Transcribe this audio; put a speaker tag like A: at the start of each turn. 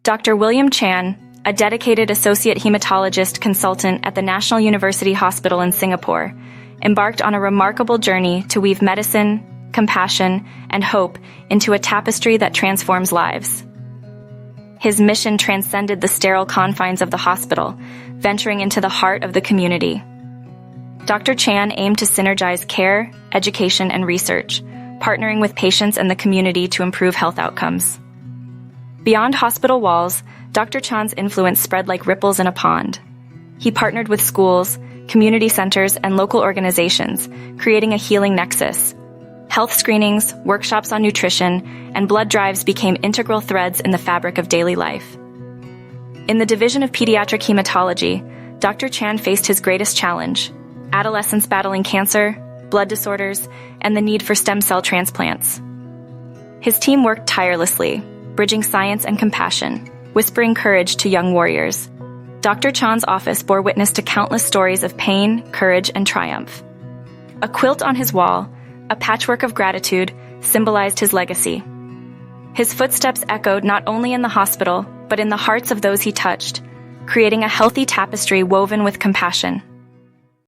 A: Dr. William Chan, a dedicated associate hematologist consultant at the National University Hospital in Singapore, embarked on a remarkable journey to weave medicine, compassion, and hope into a tapestry that transforms lives. His mission transcended the sterile confines of the hospital, venturing into the heart of the community. Dr. Chan aimed to synergize care, education, and research, partnering with patients and the community to improve health outcomes. Beyond hospital walls, Dr. Chan's influence spread like ripples in a pond. He partnered with schools, community centers, and local organizations, creating a healing nexus. Health screenings, workshops on nutrition, and blood drives became integral threads in the fabric of daily life. In the division of Pediatric Hematology, Dr. Chan faced his greatest challenge: adolescents battling cancer, blood disorders, and the need for stem cell transplants. His team worked tirelessly, bridging science and compassion, whispering courage to young warriors. Dr. Chan's office bore witness to countless stories of pain, courage, and triumph. A quilt on his wall, a patchwork of gratitude, symbolized his legacy. His footsteps echoed not only in the hospital, but in the hearts of those he touched, creating a healthy tapestry woven with compassion.